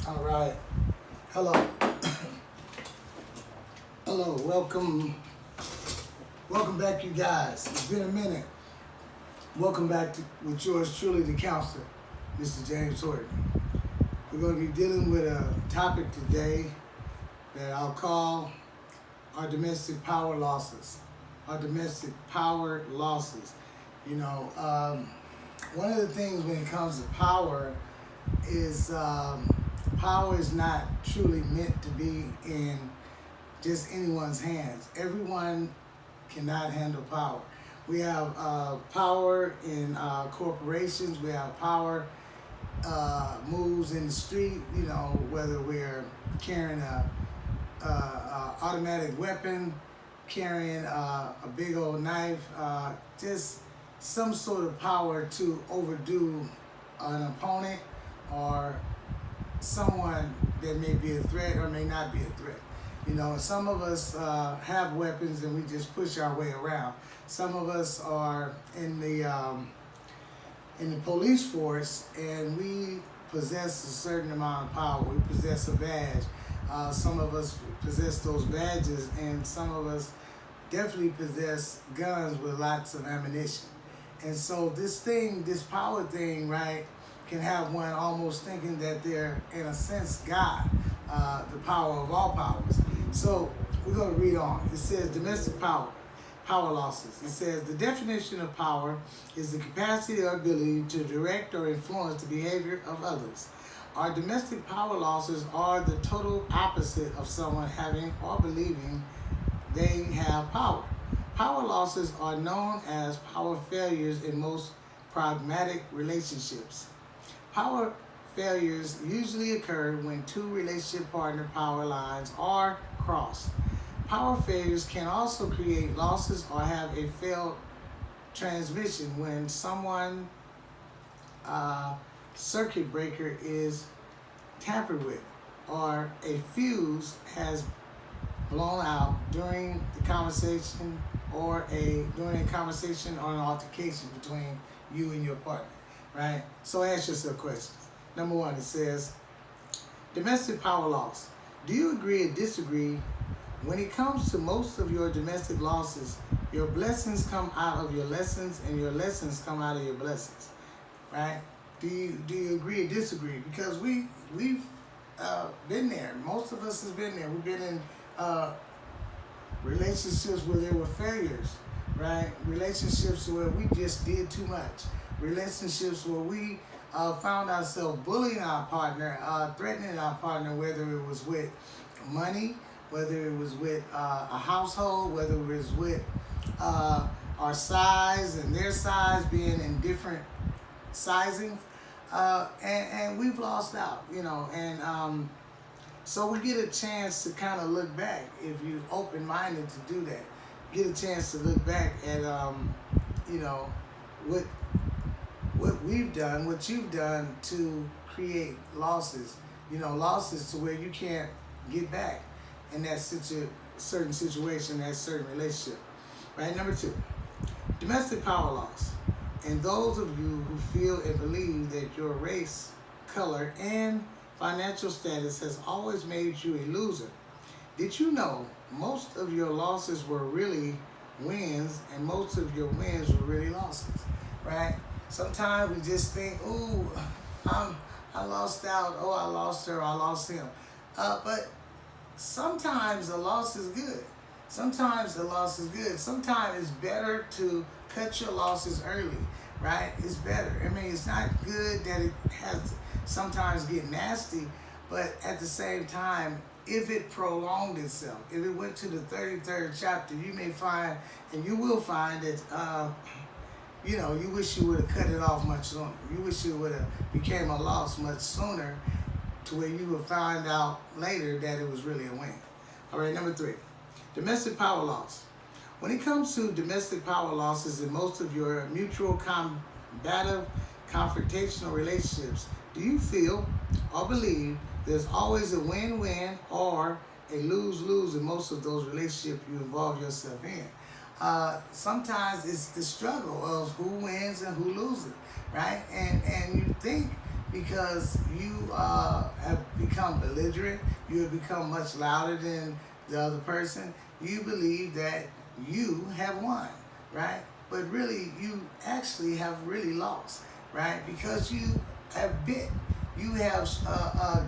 All right. Hello. Hello. Welcome. Welcome back, you guys. It's been a minute. Welcome back with yours truly, the counselor, Mr. James Horton. We're going to be dealing with a topic today that I'll call our domestic power losses. Our domestic power losses. You know, one of the things when it comes to power is power is not truly meant to be in just anyone's hands. Everyone cannot handle power. We have power in corporations. We have power moves in the street. You know, whether we're carrying a automatic weapon, carrying a big old knife, just some sort of power to overdo an opponent or someone that may be a threat or may not be a threat. You know, some of us have weapons and we just push our way around. Some of us are in the police force and we possess a certain amount of power. We possess a badge. Some of us possess those badges, and some of us definitely possess guns with lots of ammunition. And so this power thing, right, can have one almost thinking that they're, in a sense, God, the power of all powers. So we're going to read on. It says domestic power losses. It says the definition of power is the capacity or ability to direct or influence the behavior of others. Our domestic power losses are the total opposite of someone having or believing they have power. Power losses are known as power failures in most pragmatic relationships. Power failures usually occur when two relationship partner power lines are crossed. Power failures can also create losses or have a failed transmission when someone circuit breaker is tampered with or a fuse has blown out during the conversation or during a conversation or an altercation between you and your partner, right? So ask yourself questions. Number one, it says, domestic power loss. Do you agree or disagree? When it comes to most of your domestic losses, your blessings come out of your lessons and your lessons come out of your blessings, right? Do you agree or disagree? Because we've been there. Most of us has been there. We've been in relationships where there were failures, right? Relationships where we just did too much. Relationships where we found ourselves bullying our partner, threatening our partner, whether it was with money, whether it was with a household, whether it was with our size and their size being in different sizing, and we've lost out, you know, and so we get a chance to kind of look back. If you're open-minded to do that, get a chance to look back at, you know, what we've done, what you've done to create losses, you know, losses to where you can't get back in that certain situation, that certain relationship, right? Number two, domestic power loss. And those of you who feel and believe that your race, color, and financial status has always made you a loser, did you know most of your losses were really wins and most of your wins were really losses, right? Sometimes we just think, ooh, I lost out, oh, I lost her, I lost him. But sometimes the loss is good. Sometimes the loss is good. Sometimes it's better to cut your losses early, right? It's better. I mean, it's not good that it has to sometimes get nasty, but at the same time, if it prolonged itself, if it went to the 33rd chapter, you may find, and you will find that, you know, you wish you would have cut it off much sooner. You wish it would have became a loss much sooner to where you would find out later that it was really a win. All right, number three, domestic power loss. When it comes to domestic power losses in most of your mutual combative, confrontational relationships, do you feel or believe there's always a win-win or a lose-lose in most of those relationships you involve yourself in? Sometimes it's the struggle of who wins and who loses, right? And you think because you have become belligerent, you have become much louder than the other person. You believe that you have won, right? But really, you actually have really lost, right? Because you have bit, you have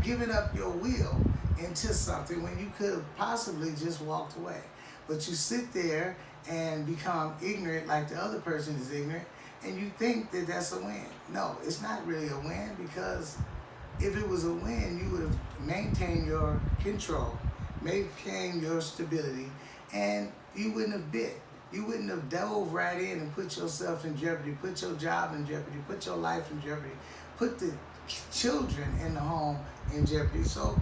given up your will into something when you could have possibly just walked away. But you sit there and become ignorant like the other person is ignorant, and you think that that's a win. No, it's not really a win, because if it was a win, you would have maintained your control, maintained your stability, and you wouldn't have bit. You wouldn't have dove right in and put yourself in jeopardy, put your job in jeopardy, put your life in jeopardy, put the children in the home in jeopardy. So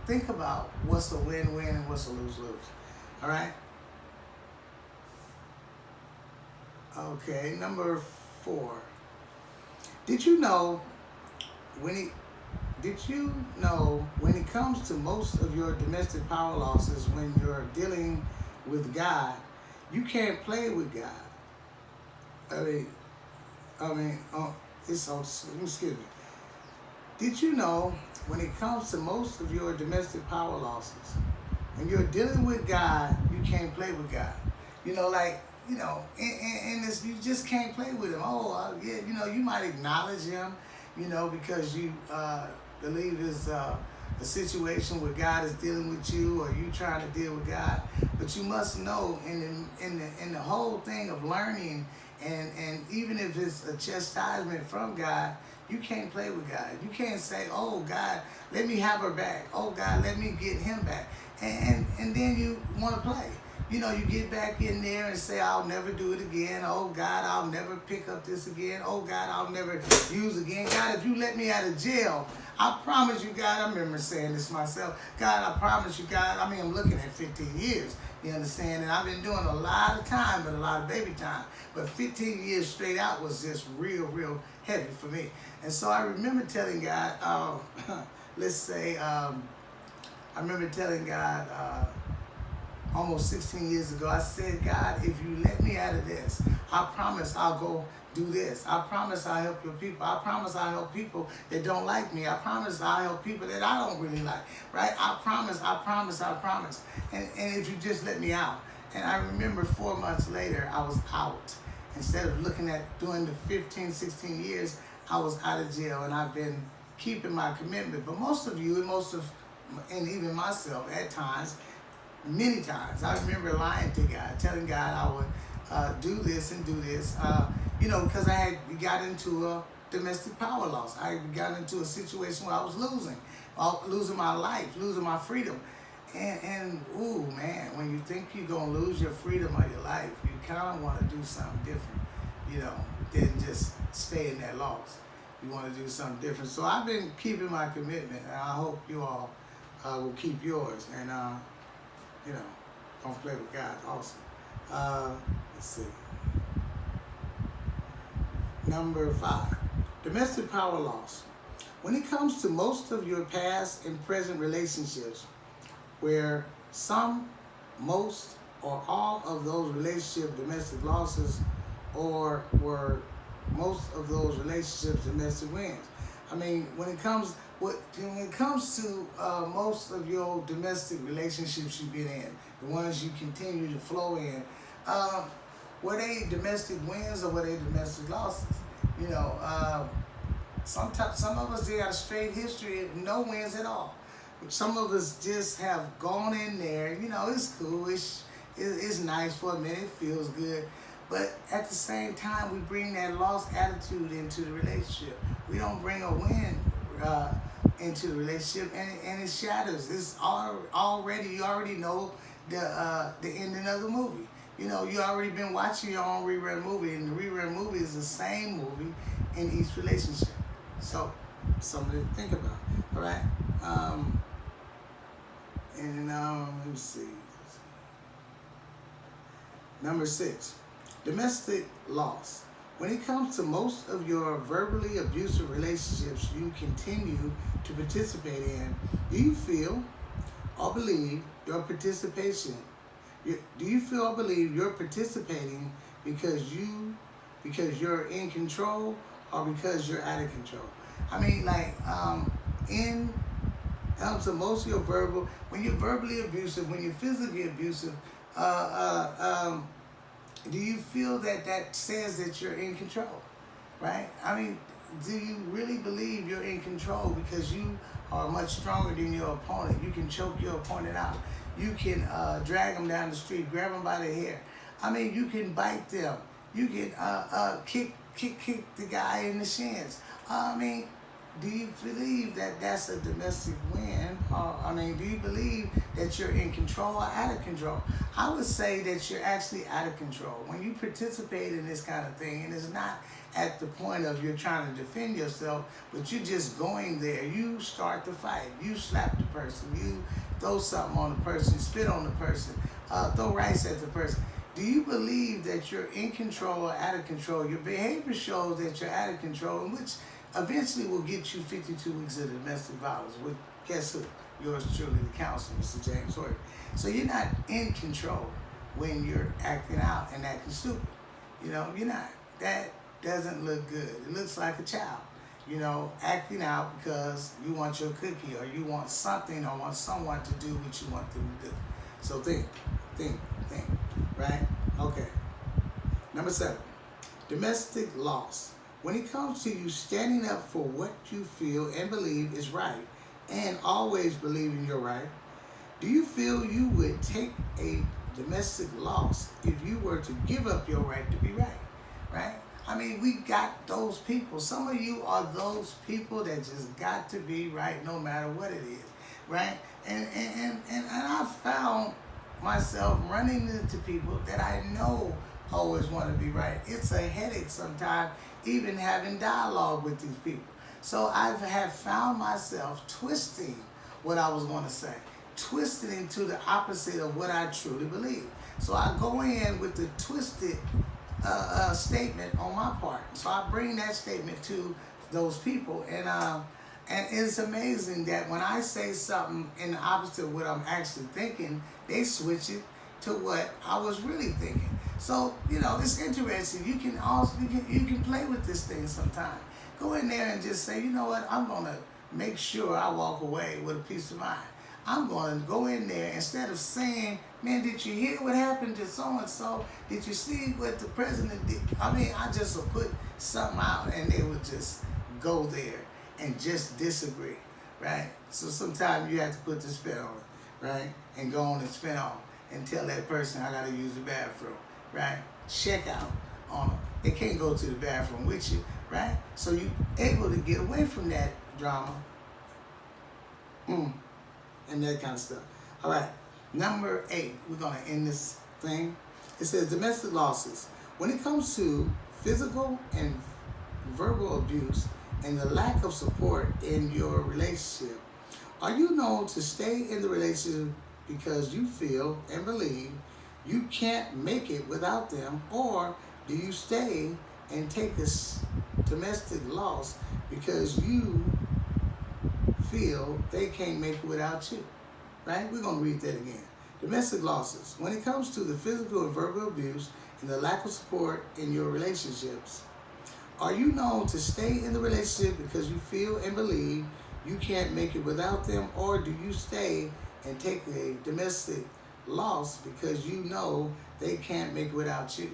think about what's a win-win and what's a lose-lose. All right? Okay, number 4. Did you know when it comes to most of your domestic power losses, when you're dealing with God, you can't play with God. Excuse me. Did you know when it comes to most of your domestic power losses, when you're dealing with God, you can't play with God? In this, you just can't play with him. You might acknowledge him, because you believe it's a situation where God is dealing with you, or you trying to deal with God. But you must know, in the whole thing of learning, and even if it's a chastisement from God, you can't play with God. You can't say, "Oh God, let me have her back. Oh God, let me get him back," and then you want to play. You get back in there and say, "I'll never do it again. Oh God, I'll never pick up this again. Oh God, I'll never use again. God, if you let me out of jail, I promise you, God," I remember saying this myself, "God, I promise you, God," I'm looking at 15 years, you understand? And I've been doing a lot of time, but a lot of baby time. But 15 years straight out was just real, real heavy for me. And so I remember telling God, I remember telling God, almost 16 years ago, I said, "God, if you let me out of this, I promise I'll go do this. I promise I'll help your people. I promise I'll help people that don't like me. I promise I'll help people that I don't really like, right? I promise. And if you just let me out." And I remember 4 months later, I was out. Instead of looking at doing the 15, 16 years, I was out of jail, and I've been keeping my commitment. But most of you, and even myself at times, many times, I remember lying to God, telling God I would do this and do this, because I had got into a domestic power loss. I got into a situation where I was losing my life, losing my freedom. And ooh, man, when you think you're going to lose your freedom or your life, you kind of want to do something different, than just stay in that loss. You want to do something different. So I've been keeping my commitment, and I hope you all will keep yours. And, don't play with God also. Let's see. Number 5, domestic power loss. When it comes to most of your past and present relationships, where some, most, or all of those relationship domestic losses, or were most of those relationships domestic wins. When it comes to most of your domestic relationships you've been in, the ones you continue to flow in, were they domestic wins or were they domestic losses? Sometimes some of us, they got a straight history of no wins at all. Some of us just have gone in there. It's cool. It's nice for a minute. It feels good. But at the same time, we bring that lost attitude into the relationship. We don't bring a win into the relationship, and it shatters. It's already, you already know the ending of the movie. You already been watching your own rerun movie, and the rerun movie is the same movie in each relationship. So, something to think about. All right. Let me see. Number 6, domestic loss. When it comes to most of your verbally abusive relationships you continue to participate in, do you feel or believe your participation? Do you feel or believe you're participating because you're in control, or because you're out of control? I mean, like, in emotional, verbal, when you're verbally abusive, when you're physically abusive, do you feel that that says that you're in control, right? I mean, do you really believe you're in control because you are much stronger than your opponent? You can choke your opponent out. You can drag them down the street, grab them by the hair. I mean, you can bite them. You can kick the guy in the shins. I mean, do you believe that that's a domestic win? I mean, do you believe that you're in control or out of control? I would say that you're actually out of control. When you participate in this kind of thing, and it's not at the point of you're trying to defend yourself, but you're just going there. You start the fight. You slap the person. You throw something on the person, spit on the person, throw rice at the person. Do you believe that you're in control or out of control? Your behavior shows that you're out of control, which eventually will get you 52 weeks of domestic violence. With guess who? Yours truly, the counselor, Mr. James Horton. So you're not in control when you're acting out and acting stupid. You know, you're not. That doesn't look good. It looks like a child, you know, acting out because you want your cookie or you want something or want someone to do what you want them to do. So think, right? Okay. Number 7, domestic loss. When it comes to you standing up for what you feel and believe is right and always believing you're right, do you feel you would take a domestic loss if you were to give up your right to be right? Right? I mean, we got those people. Some of you are those people that just got to be right no matter what it is, right? And I found myself running into people that I know always want to be right. It's a headache sometimes even having dialogue with these people. So I have found myself twisting what I was going to say, twisted into the opposite of what I truly believe. So I go in with the twisted statement on my part. So I bring that statement to those people, and it's amazing that when I say something in the opposite of what I'm actually thinking, they switch it to what I was really thinking. So, you know, it's interesting. You can also you can play with this thing sometimes. Go in there and just say, you know what, I'm gonna make sure I walk away with a peace of mind. I'm gonna go in there instead of saying, man, did you hear what happened to so and so? Did you see what the president did? I mean, I just would put something out and they would just go there and just disagree, right? So sometimes you have to put the spin on it, right? And go on and spin on and tell that person I gotta use the bathroom, right? Check out on them. They can't go to the bathroom with you, right? So you're able to get away from that drama and that kind of stuff. All right, number 8, we're gonna end this thing. It says domestic losses. When it comes to physical and verbal abuse and the lack of support in your relationship, are you known to stay in the relationship because you feel and believe you can't make it without them, or do you stay and take this domestic loss because you feel they can't make it without you? Right? We're going to read that again. Domestic losses. When it comes to the physical and verbal abuse and the lack of support in your relationships, are you known to stay in the relationship because you feel and believe you can't make it without them, or do you stay and take a domestic loss because you know they can't make it without you?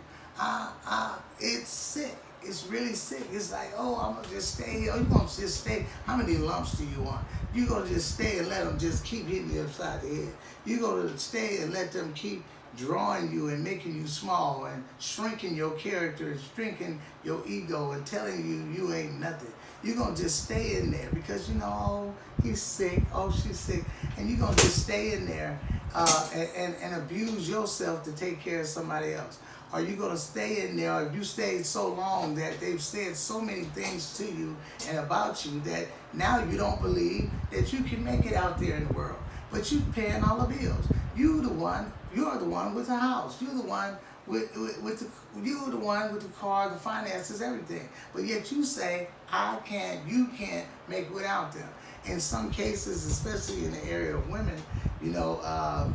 It's sick. It's really sick. It's like, oh, I'm going to just stay here. Oh, you're going to just stay. How many lumps do you want? You're going to just stay and let them just keep hitting you upside the head. You're going to stay and let them keep drawing you and making you small and shrinking your character and shrinking your ego and telling you you ain't nothing. You're going to just stay in there because, you know, oh, he's sick. Oh, she's sick. And you're going to just stay in there and abuse yourself to take care of somebody else. Are you going to stay in there? If you stayed so long that they've said so many things to you and about you that now you don't believe that you can make it out there in the world. But you're paying all the bills. You're the one with the house. You're the one you're the one with the car, the finances, everything. But yet you say, you can't make it without them. In some cases, especially in the area of women, you know,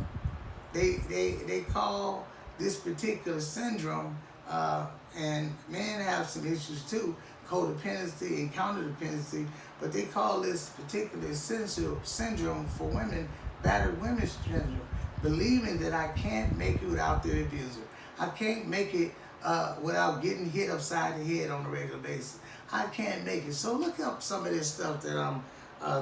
they call this particular syndrome, and men have some issues too, codependency and counterdependency, but they call this particular syndrome for women battered women's syndrome, believing that I can't make it without the abuser. I can't make it without getting hit upside the head on a regular basis. I can't make it. So look up some of this stuff that I'm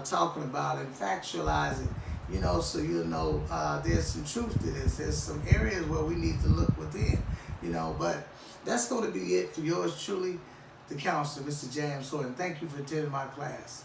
talking about and factualize it, you know, so you'll know there's some truth to this. There's some areas where we need to look within, you know, but that's going to be it for yours truly, the counselor, Mr. James Horton. Thank you for attending my class.